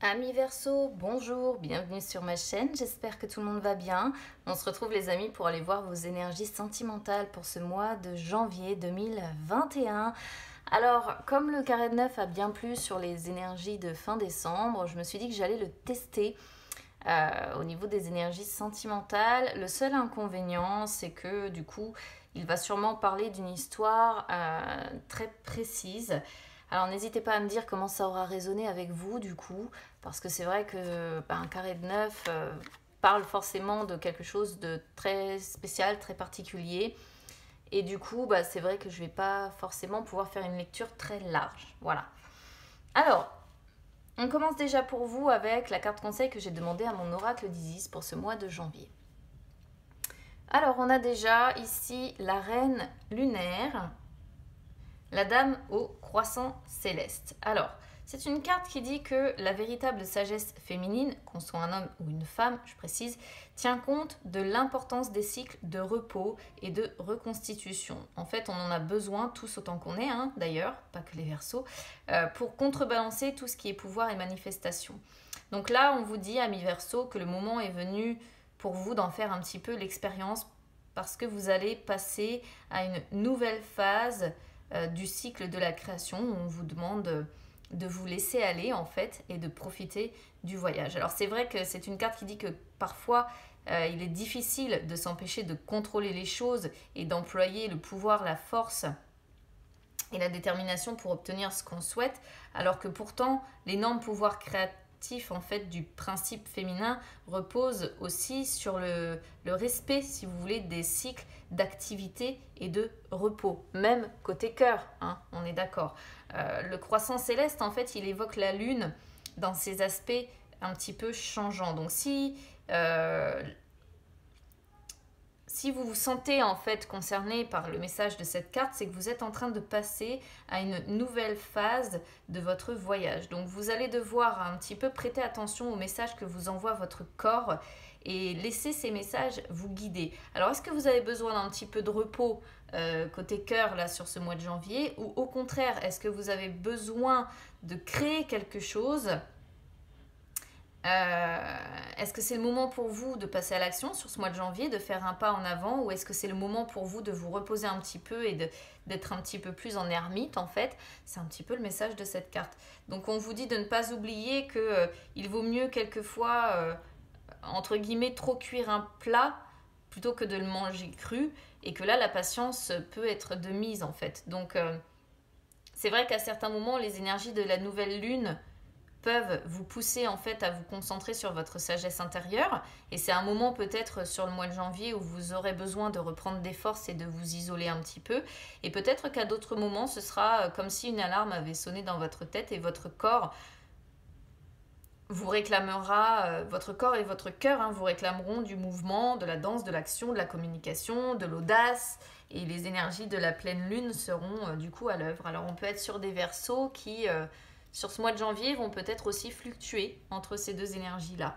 Amis Verseau, bonjour, bienvenue sur ma chaîne, j'espère que tout le monde va bien. On se retrouve les amis pour aller voir vos énergies sentimentales pour ce mois de janvier 2021. Alors, comme le carré de 9 a bien plu sur les énergies de fin décembre, je me suis dit que j'allais le tester au niveau des énergies sentimentales. Le seul inconvénient, c'est que du coup, il va sûrement parler d'une histoire très précise. Alors n'hésitez pas à me dire comment ça aura résonné avec vous du coup, parce que c'est vrai que un carré de 9 parle forcément de quelque chose de très spécial, très particulier. Et du coup, c'est vrai que je ne vais pas forcément pouvoir faire une lecture très large. Voilà. Alors, on commence déjà pour vous avec la carte conseil que j'ai demandé à mon oracle d'Isis pour ce mois de janvier. Alors, on a déjà ici la reine lunaire, la dame au croissant céleste. Alors, c'est une carte qui dit que la véritable sagesse féminine, qu'on soit un homme ou une femme, je précise, tient compte de l'importance des cycles de repos et de reconstitution. En fait, on en a besoin tous autant qu'on est, hein, d'ailleurs, pas que les Verseaux, pour contrebalancer tout ce qui est pouvoir et manifestation. Donc là, on vous dit, amis Verseaux, que le moment est venu pour vous d'en faire un petit peu l'expérience parce que vous allez passer à une nouvelle phase du cycle de la création où on vous demande de vous laisser aller en fait et de profiter du voyage. Alors c'est vrai que c'est une carte qui dit que parfois il est difficile de s'empêcher de contrôler les choses et d'employer le pouvoir, la force et la détermination pour obtenir ce qu'on souhaite, alors que pourtant l'énorme pouvoir créatif en fait du principe féminin repose aussi sur le respect, si vous voulez, des cycles d'activité et de repos, même côté cœur, hein, on est d'accord. Le croissant céleste, en fait, il évoque la lune dans ses aspects un petit peu changeants. Donc si vous vous sentez en fait concerné par le message de cette carte, c'est que vous êtes en train de passer à une nouvelle phase de votre voyage. Donc vous allez devoir un petit peu prêter attention aux messages que vous envoie votre corps et laisser ces messages vous guider. Alors est-ce que vous avez besoin d'un petit peu de repos côté cœur là sur ce mois de janvier, ou au contraire est-ce que vous avez besoin de créer quelque chose? Est-ce que c'est le moment pour vous de passer à l'action sur ce mois de janvier, de faire un pas en avant, ou est-ce que c'est le moment pour vous de vous reposer un petit peu et d'être un petit peu plus en ermite en fait? C'est un petit peu le message de cette carte. Donc on vous dit de ne pas oublier que il vaut mieux quelquefois, entre guillemets, trop cuire un plat plutôt que de le manger cru, et que là la patience peut être de mise en fait. Donc c'est vrai qu'à certains moments les énergies de la nouvelle lune peuvent vous pousser en fait à vous concentrer sur votre sagesse intérieure, et c'est un moment peut-être sur le mois de janvier où vous aurez besoin de reprendre des forces et de vous isoler un petit peu, et peut-être qu'à d'autres moments ce sera comme si une alarme avait sonné dans votre tête et votre corps vous réclamera, votre corps et votre cœur vous réclameront du mouvement, de la danse, de l'action, de la communication, de l'audace, et les énergies de la pleine lune seront du coup à l'œuvre. Alors on peut être sur des versos qui sur ce mois de janvier vont peut-être aussi fluctuer entre ces deux énergies-là.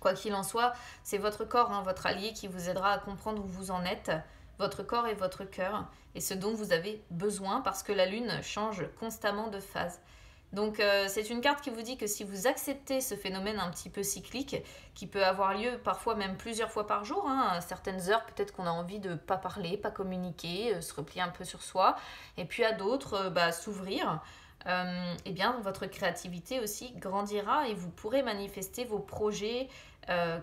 Quoi qu'il en soit, c'est votre corps, votre allié, qui vous aidera à comprendre où vous en êtes, votre corps et votre cœur, et ce dont vous avez besoin, parce que la lune change constamment de phase. Donc c'est une carte qui vous dit que si vous acceptez ce phénomène un petit peu cyclique, qui peut avoir lieu parfois même plusieurs fois par jour, à certaines heures peut-être qu'on a envie de ne pas parler, pas communiquer, se replier un peu sur soi, et puis à d'autres s'ouvrir, eh bien votre créativité aussi grandira et vous pourrez manifester vos projets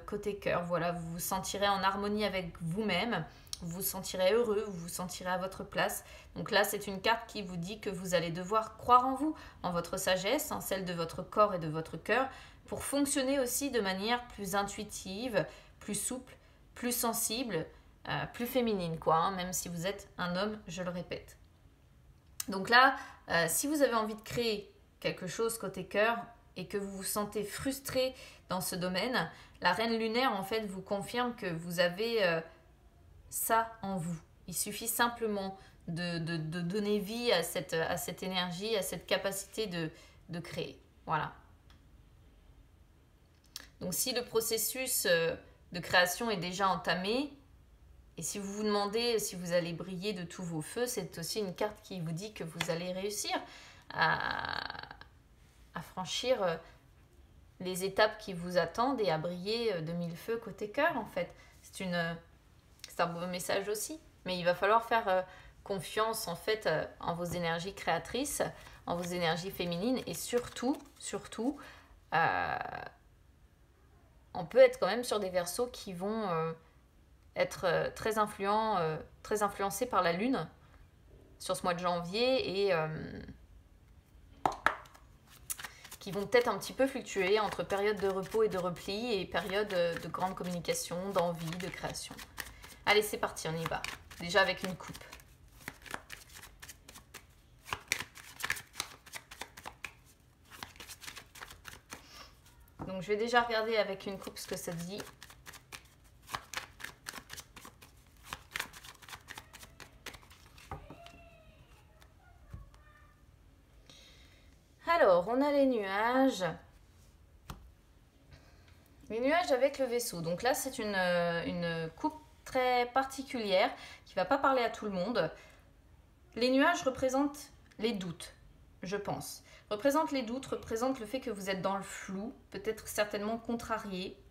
côté cœur. Voilà, vous vous sentirez en harmonie avec vous-même, vous vous sentirez heureux, vous vous sentirez à votre place. Donc là, c'est une carte qui vous dit que vous allez devoir croire en vous, en votre sagesse, en celle de votre corps et de votre cœur, pour fonctionner aussi de manière plus intuitive, plus souple, plus sensible, plus féminine, quoi, même si vous êtes un homme, je le répète. Donc là, si vous avez envie de créer quelque chose côté cœur et que vous vous sentez frustré dans ce domaine, la reine lunaire en fait vous confirme que vous avez ça en vous. Il suffit simplement de donner vie à cette énergie, à cette capacité de créer. Voilà. Donc si le processus de création est déjà entamé, et si vous vous demandez si vous allez briller de tous vos feux, c'est aussi une carte qui vous dit que vous allez réussir à franchir les étapes qui vous attendent et à briller de mille feux côté cœur en fait. C'est un beau message aussi. Mais il va falloir faire confiance en fait en vos énergies créatrices, en vos énergies féminines et surtout, on peut être quand même sur des Verseaux qui vont être très influencés par la Lune sur ce mois de janvier et qui vont peut-être un petit peu fluctuer entre période de repos et de repli et période de grande communication, d'envie, de création. Allez, c'est parti, on y va. Déjà avec une coupe. Donc je vais déjà regarder avec une coupe ce que ça dit. Alors, on a les nuages. Les nuages avec le Vaisseau. Donc là, c'est une coupe très particulière qui ne va pas parler à tout le monde. Les nuages représentent les doutes, je pense. Représentent les doutes, représentent le fait que vous êtes dans le flou, peut-être certainement contrarié.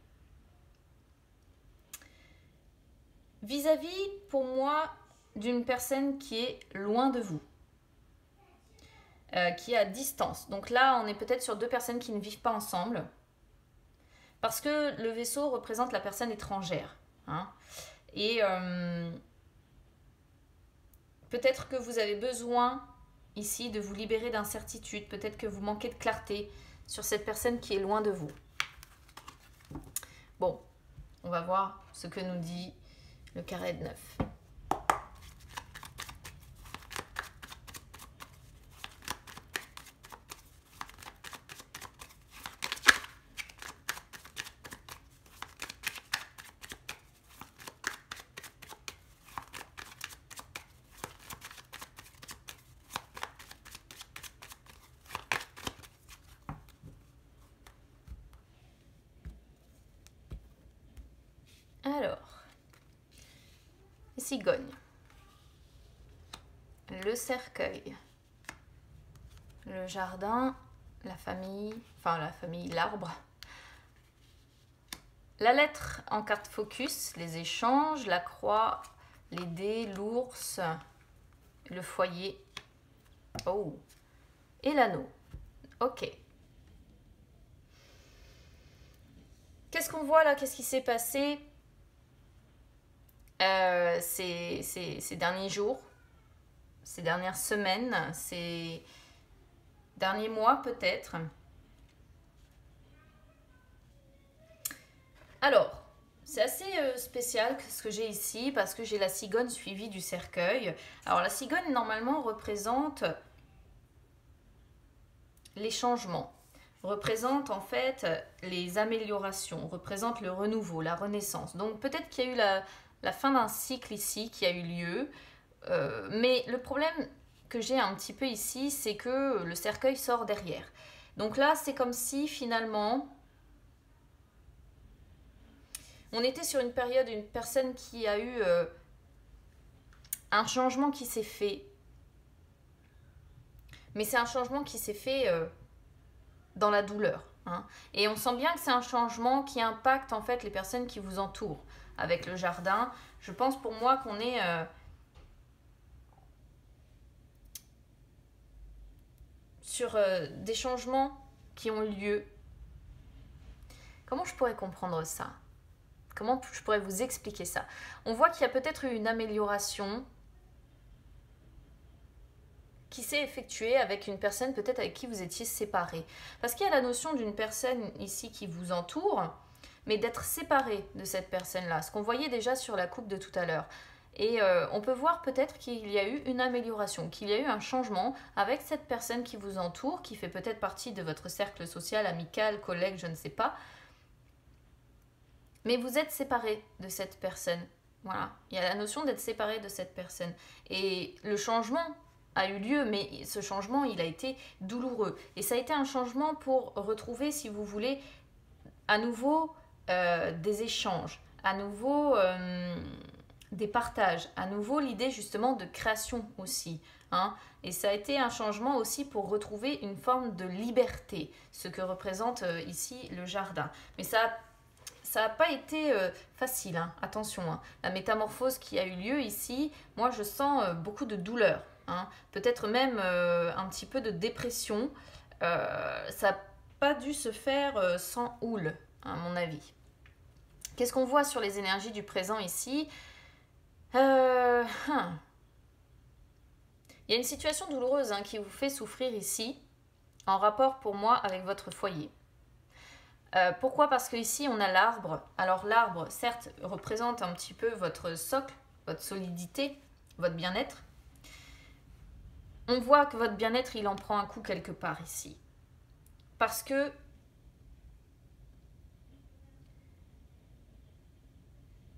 Vis-à-vis, pour moi, d'une personne qui est loin de vous. Qui est à distance. Donc là, on est peut-être sur deux personnes qui ne vivent pas ensemble. Parce que le Vaisseau représente la personne étrangère. Hein. Et peut-être que vous avez besoin ici de vous libérer d'incertitude. Peut-être que vous manquez de clarté sur cette personne qui est loin de vous. Bon, on va voir ce que nous dit le carré de 9. Alors, cigogne, le cercueil, le jardin, la famille, l'arbre, la lettre en carte focus, les échanges, la croix, les dés, l'ours, le foyer, oh, et l'anneau. Ok. Qu'est-ce qu'on voit là? Qu'est-ce qui s'est passé ces derniers jours, ces dernières semaines, ces derniers mois peut-être? Alors, c'est assez spécial ce que j'ai ici parce que j'ai la cigogne suivie du cercueil. Alors la cigogne normalement représente les changements, représente en fait les améliorations, représente le renouveau, la renaissance. Donc peut-être qu'il y a eu la fin d'un cycle ici qui a eu lieu, mais le problème que j'ai un petit peu ici, c'est que le cercueil sort derrière. Donc là, c'est comme si finalement, on était sur une période, une personne qui a eu un changement qui s'est fait. Mais c'est un changement qui s'est fait dans la douleur. Hein. Et on sent bien que c'est un changement qui impacte en fait les personnes qui vous entourent. Avec le jardin, je pense pour moi qu'on est sur des changements qui ont lieu. Comment je pourrais comprendre ça? Comment je pourrais vous expliquer ça? On voit qu'il y a peut-être eu une amélioration qui s'est effectuée avec une personne peut-être avec qui vous étiez séparés. Parce qu'il y a la notion d'une personne ici qui vous entoure, mais d'être séparé de cette personne-là. Ce qu'on voyait déjà sur la coupe de tout à l'heure. Et on peut voir peut-être qu'il y a eu une amélioration, qu'il y a eu un changement avec cette personne qui vous entoure, qui fait peut-être partie de votre cercle social, amical, collègue, je ne sais pas. Mais vous êtes séparé de cette personne. Voilà, il y a la notion d'être séparé de cette personne. Et le changement a eu lieu, mais ce changement, il a été douloureux. Et ça a été un changement pour retrouver, si vous voulez, à nouveau des échanges, à nouveau des partages, à nouveau l'idée justement de création aussi. hein, et ça a été un changement aussi pour retrouver une forme de liberté, ce que représente ici le jardin. Mais ça n'a pas été facile, hein, attention. Hein. La métamorphose qui a eu lieu ici, moi je sens beaucoup de douleur, hein, peut-être même un petit peu de dépression. Ça n'a pas dû se faire sans houle, à mon avis. Qu'est-ce qu'on voit sur les énergies du présent ici? Il y a une situation douloureuse, hein, qui vous fait souffrir ici, en rapport pour moi avec votre foyer. Pourquoi? Parce qu'ici on a l'arbre. Alors l'arbre, certes, représente un petit peu votre socle, votre solidité, votre bien-être. On voit que votre bien-être, il en prend un coup quelque part ici. Parce que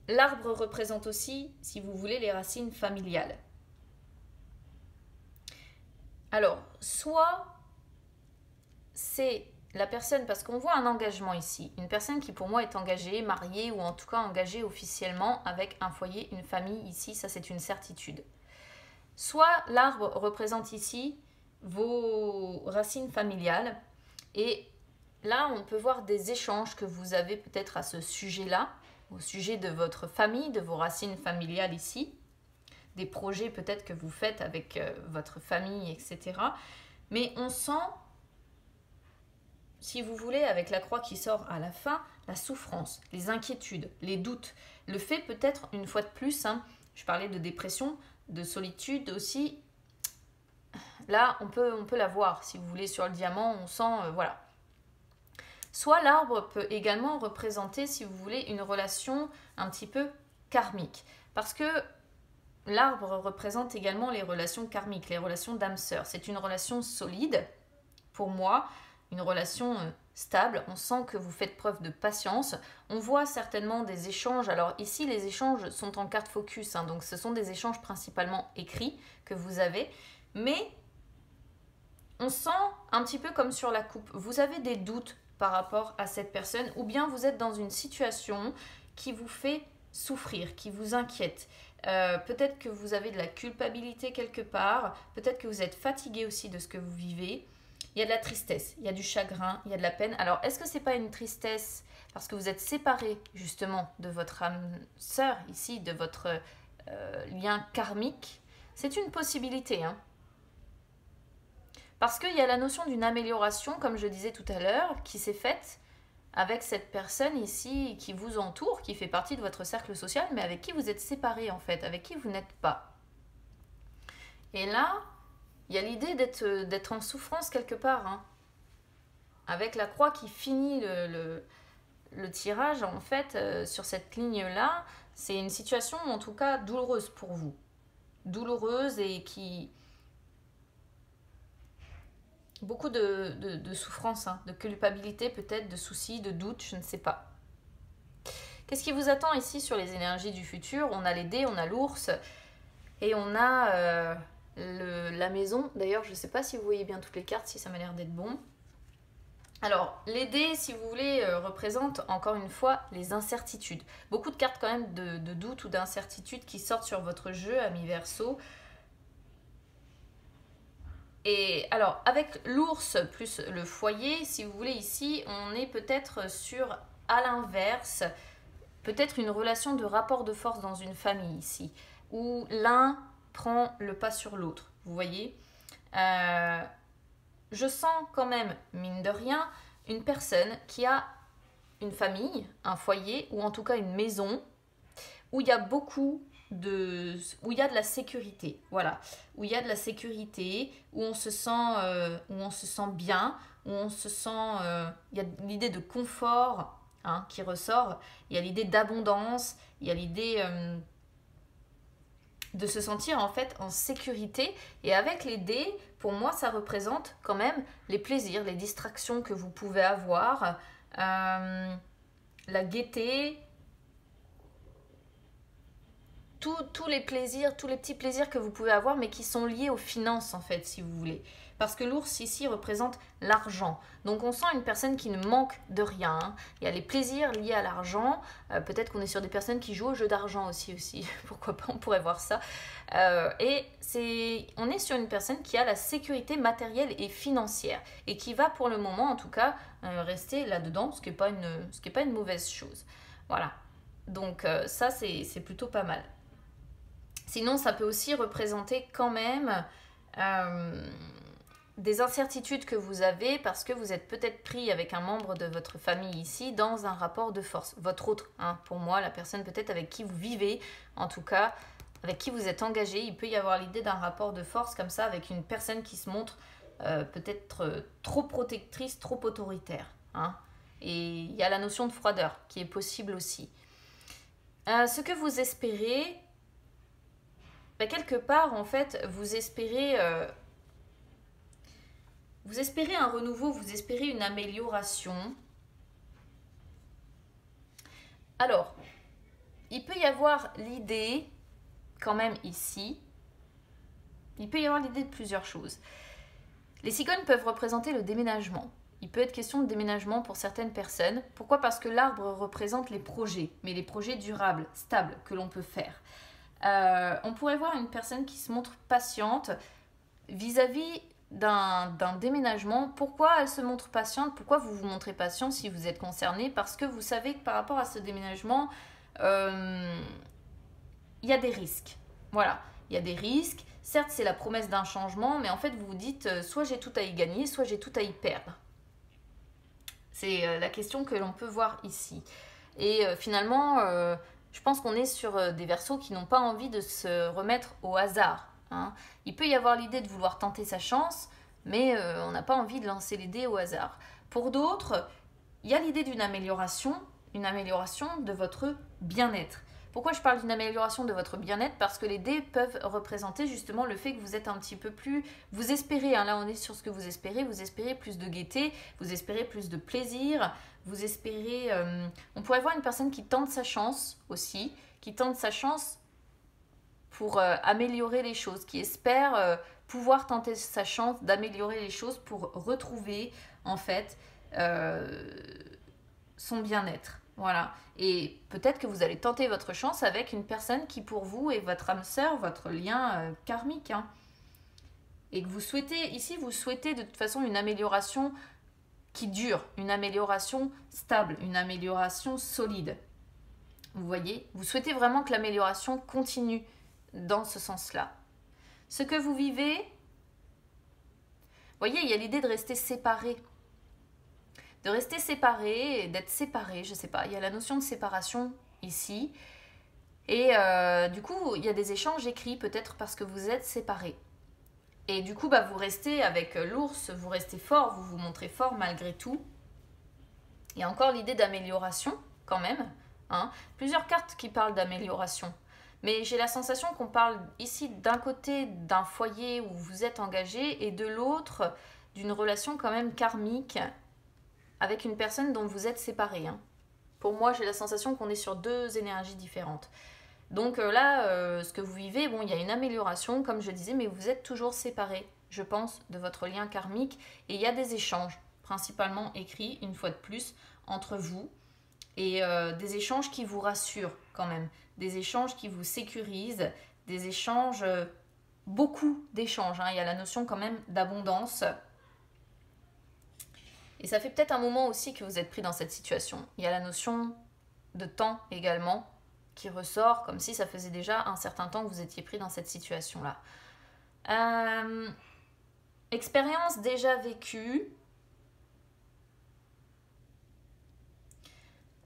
l'arbre représente aussi, si vous voulez, les racines familiales. Alors, soit c'est la personne, parce qu'on voit un engagement ici, une personne qui pour moi est engagée, mariée ou en tout cas engagée officiellement avec un foyer, une famille ici, ça c'est une certitude. Soit l'arbre représente ici vos racines familiales et là on peut voir des échanges que vous avez peut-être à ce sujet-là, au sujet de votre famille, de vos racines familiales ici, des projets peut-être que vous faites avec votre famille, etc. Mais on sent, si vous voulez, avec la croix qui sort à la fin, la souffrance, les inquiétudes, les doutes, le fait peut-être une fois de plus, hein, je parlais de dépression, de solitude aussi, là on peut la voir, si vous voulez, sur le diamant, on sent, voilà. Soit l'arbre peut également représenter, si vous voulez, une relation un petit peu karmique. Parce que l'arbre représente également les relations karmiques, les relations d'âme-sœur. C'est une relation solide, pour moi, une relation stable. On sent que vous faites preuve de patience. On voit certainement des échanges. Alors ici, les échanges sont en carte focus, hein, donc ce sont des échanges principalement écrits que vous avez. Mais on sent un petit peu comme sur la coupe. Vous avez des doutes par rapport à cette personne, ou bien vous êtes dans une situation qui vous fait souffrir, qui vous inquiète. Peut-être que vous avez de la culpabilité quelque part, peut-être que vous êtes fatigué aussi de ce que vous vivez. Il y a de la tristesse, il y a du chagrin, il y a de la peine. Alors, est-ce que c'est pas une tristesse parce que vous êtes séparé justement de votre âme sœur ici, de votre lien karmique? C'est une possibilité, hein. Parce qu'il y a la notion d'une amélioration, comme je disais tout à l'heure, qui s'est faite avec cette personne ici qui vous entoure, qui fait partie de votre cercle social, mais avec qui vous êtes séparé en fait, avec qui vous n'êtes pas. Et là, il y a l'idée d'être en souffrance quelque part, hein. Avec la croix qui finit le tirage, en fait, sur cette ligne-là, c'est une situation en tout cas douloureuse pour vous. Douloureuse et qui... Beaucoup de souffrance, hein, de culpabilité peut-être, de soucis, de doutes, je ne sais pas. Qu'est-ce qui vous attend ici sur les énergies du futur? On a les dés, on a l'ours et on a la maison. D'ailleurs, je ne sais pas si vous voyez bien toutes les cartes, si ça m'a l'air d'être bon. Alors, les dés, si vous voulez, représentent encore une fois les incertitudes. Beaucoup de cartes quand même de doute ou d'incertitude qui sortent sur votre jeu, ami Verseau. Et alors, avec l'ours plus le foyer, si vous voulez, ici, on est peut-être sur, à l'inverse, peut-être une relation de rapport de force dans une famille ici, où l'un prend le pas sur l'autre, vous voyez. Je sens quand même, mine de rien, une personne qui a une famille, un foyer, ou en tout cas une maison, où il y a où il y a de la sécurité, voilà, où il y a de la sécurité, où on se sent bien, où on se sent, il y a l'idée de confort, hein, qui ressort, il y a l'idée d'abondance, il y a l'idée de se sentir en fait en sécurité. Et avec les dés, pour moi, ça représente quand même les plaisirs, les distractions que vous pouvez avoir, la gaieté, tous les plaisirs, tous les petits plaisirs que vous pouvez avoir, mais qui sont liés aux finances, en fait, si vous voulez. Parce que l'ours ici représente l'argent. Donc on sent une personne qui ne manque de rien. Hein. Il y a les plaisirs liés à l'argent. Peut-être qu'on est sur des personnes qui jouent au jeu d'argent aussi. Pourquoi pas, on pourrait voir ça. On est sur une personne qui a la sécurité matérielle et financière. Et qui va pour le moment, en tout cas, rester là-dedans, ce qui n'est pas une mauvaise chose. Voilà. Donc ça, c'est plutôt pas mal. Sinon, ça peut aussi représenter quand même des incertitudes que vous avez parce que vous êtes peut-être pris avec un membre de votre famille ici dans un rapport de force. Votre autre, hein, pour moi, la personne peut-être avec qui vous vivez, en tout cas, avec qui vous êtes engagé, il peut y avoir l'idée d'un rapport de force comme ça avec une personne qui se montre peut-être trop protectrice, trop autoritaire. Hein. Et il y a la notion de froideur qui est possible aussi. Ce que vous espérez, quelque part, en fait, vous espérez un renouveau, vous espérez une amélioration. Alors, il peut y avoir l'idée, quand même ici, il peut y avoir l'idée de plusieurs choses. Les cigognes peuvent représenter le déménagement. Il peut être question de déménagement pour certaines personnes. Pourquoi? Parce que l'arbre représente les projets, mais les projets durables, stables, que l'on peut faire. On pourrait voir une personne qui se montre patiente vis-à-vis d'un déménagement. Pourquoi elle se montre patiente? Pourquoi vous vous montrez patient si vous êtes concerné? Parce que vous savez que par rapport à ce déménagement, il y a des risques. Voilà, il y a des risques. Certes, c'est la promesse d'un changement, mais en fait, vous vous dites soit j'ai tout à y gagner, soit j'ai tout à y perdre. C'est la question que l'on peut voir ici. Et finalement, je pense qu'on est sur des Verseaux qui n'ont pas envie de se remettre au hasard. Hein. Il peut y avoir l'idée de vouloir tenter sa chance, mais on n'a pas envie de lancer les dés au hasard. Pour d'autres, il y a l'idée d'une amélioration de votre bien-être. Pourquoi je parle d'une amélioration de votre bien-être? Parce que les dés peuvent représenter justement le fait que vous êtes un petit peu plus... Vous espérez, hein, là on est sur ce que vous espérez plus de gaieté, vous espérez plus de plaisir, vous espérez... on pourrait voir une personne qui tente sa chance aussi, qui tente sa chance pour améliorer les choses, qui espère pouvoir tenter sa chance d'améliorer les choses pour retrouver en fait son bien-être. Voilà. Et peut-être que vous allez tenter votre chance avec une personne qui pour vous est votre âme sœur, votre lien karmique. Hein. Et que vous souhaitez, ici vous souhaitez de toute façon une amélioration qui dure, une amélioration stable, une amélioration solide. Vous voyez, vous souhaitez vraiment que l'amélioration continue dans ce sens-là. Ce que vous vivez, vous voyez, il y a l'idée de rester séparé. De rester séparé, d'être séparé, je ne sais pas. Il y a la notion de séparation ici. Et du coup, il y a des échanges écrits, peut-être parce que vous êtes séparés. Et du coup, vous restez avec l'ours, vous restez fort, vous vous montrez fort malgré tout. Il y a encore l'idée d'amélioration, quand même. Hein. Plusieurs cartes qui parlent d'amélioration. Mais j'ai la sensation qu'on parle ici d'un côté d'un foyer où vous êtes engagé et de l'autre d'une relation quand même karmique avec une personne dont vous êtes séparés. Hein. Pour moi, j'ai la sensation qu'on est sur deux énergies différentes. Donc là, ce que vous vivez, bon, il y a une amélioration, comme je disais, mais vous êtes toujours séparés, je pense, de votre lien karmique. Et il y a des échanges, principalement écrits, une fois de plus, entre vous. Et des échanges qui vous rassurent quand même. Des échanges qui vous sécurisent. Des échanges, beaucoup d'échanges. Hein. Il y a la notion quand même d'abondance. Et ça fait peut-être un moment aussi que vous êtes pris dans cette situation. Il y a la notion de temps également qui ressort, comme si ça faisait déjà un certain temps que vous étiez pris dans cette situation-là. Expérience déjà vécue.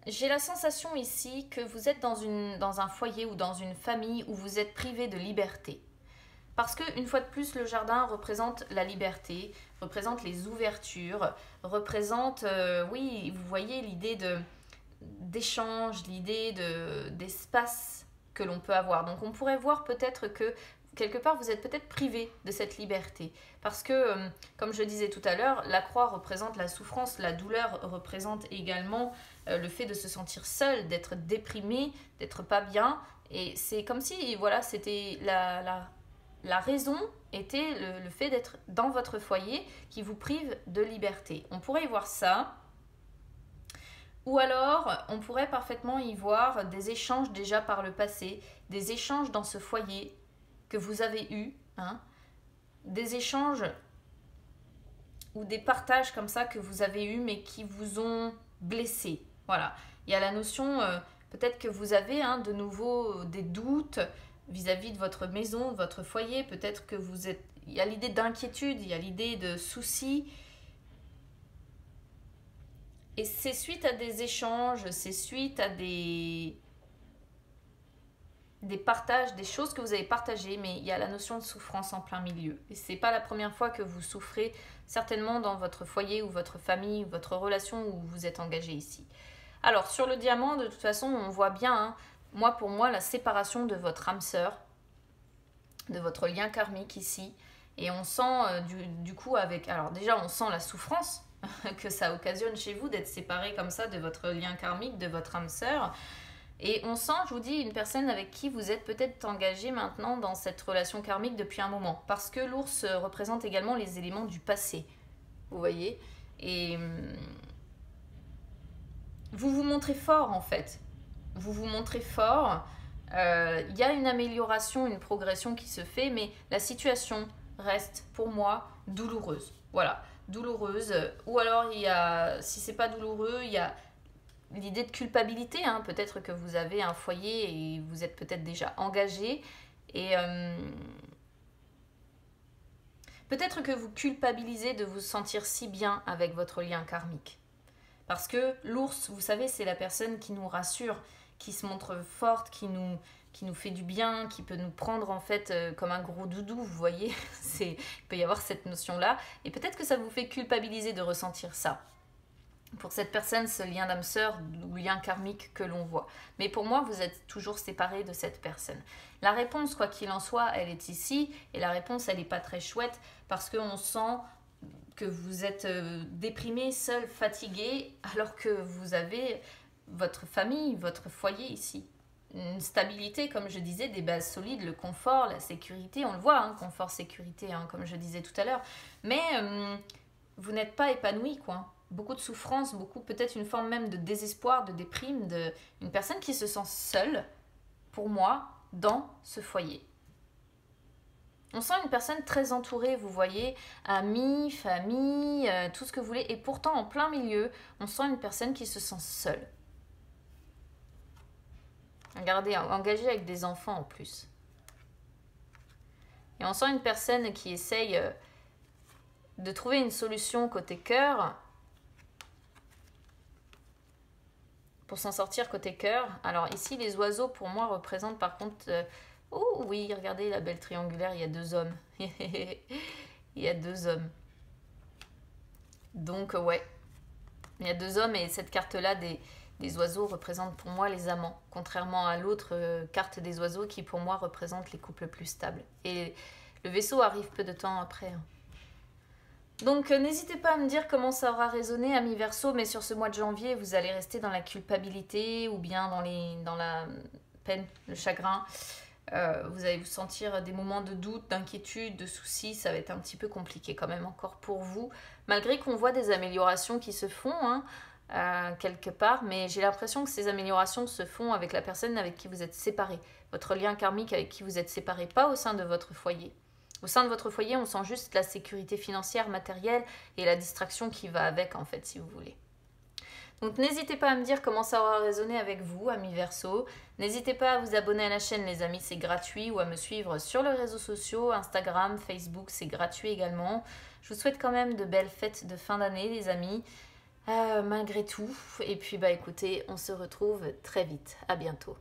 J'ai la sensation ici que vous êtes dans un foyer ou dans une famille où vous êtes privé de liberté. Parce qu'une fois de plus, le jardin représente la liberté, représente les ouvertures, représente, oui, vous voyez l'idée d'échange, l'idée d'espace que l'on peut avoir. Donc on pourrait voir peut-être que quelque part vous êtes peut-être privé de cette liberté. Parce que, comme je disais tout à l'heure, la croix représente la souffrance, la douleur représente également le fait de se sentir seul, d'être déprimé, d'être pas bien. Et c'est comme si, voilà, c'était la raison était le fait d'être dans votre foyer qui vous prive de liberté. On pourrait y voir ça. Ou alors, on pourrait parfaitement y voir des échanges déjà par le passé, des échanges dans ce foyer que vous avez eus, hein, des échanges ou des partages comme ça que vous avez eus mais qui vous ont blessé. Voilà, il y a la notion, peut-être que vous avez de nouveau des doutes vis-à-vis de votre maison, de votre foyer, peut-être que vous êtes... Il y a l'idée d'inquiétude, il y a l'idée de soucis. Et c'est suite à des échanges, c'est suite à des partages, des choses que vous avez partagées, mais il y a la notion de souffrance en plein milieu. Et c'est pas la première fois que vous souffrez, certainement dans votre foyer ou votre famille, ou votre relation où vous êtes engagé ici. Alors, sur le diamant, de toute façon, on voit bien, pour moi, la séparation de votre âme sœur, de votre lien karmique ici. Et on sent, du coup, alors déjà, on sent la souffrance que ça occasionne chez vous d'être séparé comme ça de votre lien karmique, de votre âme sœur. Et on sent, je vous dis, une personne avec qui vous êtes peut-être engagé maintenant dans cette relation karmique depuis un moment. Parce que l'ours représente également les éléments du passé. Vous voyez ? Et vous vous montrez fort en fait. Vous vous montrez fort. Il y a une amélioration, une progression qui se fait, mais la situation reste pour moi douloureuse. Voilà, douloureuse. Ou alors, si c'est pas douloureux, il y a l'idée de culpabilité. Peut-être que vous avez un foyer et vous êtes peut-être déjà engagé. Et peut-être que vous culpabilisez de vous sentir si bien avec votre lien karmique. Parce que l'ours, vous savez, c'est la personne qui nous rassure, qui se montre forte, qui nous fait du bien, qui peut nous prendre en fait comme un gros doudou, vous voyez. Il peut y avoir cette notion-là. Et peut-être que ça vous fait culpabiliser de ressentir ça. Pour cette personne, ce lien d'âme sœur ou lien karmique que l'on voit. Mais pour moi, vous êtes toujours séparés de cette personne. La réponse, quoi qu'il en soit, elle est ici. Et la réponse, elle n'est pas très chouette parce qu'on sent que vous êtes déprimé, seul, fatigué, alors que vous avez votre famille, votre foyer ici. Une stabilité, comme je disais, des bases solides, le confort, la sécurité, on le voit, confort, sécurité, comme je disais tout à l'heure. Mais vous n'êtes pas épanoui, quoi. Beaucoup de souffrance, peut-être une forme même de désespoir, de déprime, une personne qui se sent seule, pour moi, dans ce foyer. On sent une personne très entourée, vous voyez, amis, famille, tout ce que vous voulez. Et pourtant, en plein milieu, on sent une personne qui se sent seule. Regardez, engagée avec des enfants en plus. Et on sent une personne qui essaye de trouver une solution côté cœur pour s'en sortir côté cœur. Alors ici, les oiseaux, pour moi, représentent par contre... oh oui, regardez la belle triangulaire, il y a 2 hommes. Il y a 2 hommes. Donc, ouais. Il y a 2 hommes et cette carte-là des oiseaux représente pour moi les amants. Contrairement à l'autre carte des oiseaux qui, pour moi, représente les couples plus stables. Et le vaisseau arrive peu de temps après. Donc, n'hésitez pas à me dire comment ça aura résonné, amis Verseau, mais sur ce mois de janvier, vous allez rester dans la culpabilité ou bien dans la peine, le chagrin. Vous allez vous sentir des moments de doute, d'inquiétude, de soucis. Ça va être un petit peu compliqué quand même encore pour vous. Malgré qu'on voit des améliorations qui se font quelque part, mais j'ai l'impression que ces améliorations se font avec la personne avec qui vous êtes séparés. Votre lien karmique avec qui vous êtes séparés, pas au sein de votre foyer. Au sein de votre foyer, on sent juste la sécurité financière, matérielle et la distraction qui va avec, en fait, si vous voulez. Donc, n'hésitez pas à me dire comment ça aura résonné avec vous, amis Verseau. N'hésitez pas à vous abonner à la chaîne, les amis, c'est gratuit, ou à me suivre sur les réseaux sociaux, Instagram, Facebook, c'est gratuit également. Je vous souhaite quand même de belles fêtes de fin d'année, les amis, malgré tout. Et puis, écoutez, on se retrouve très vite. À bientôt.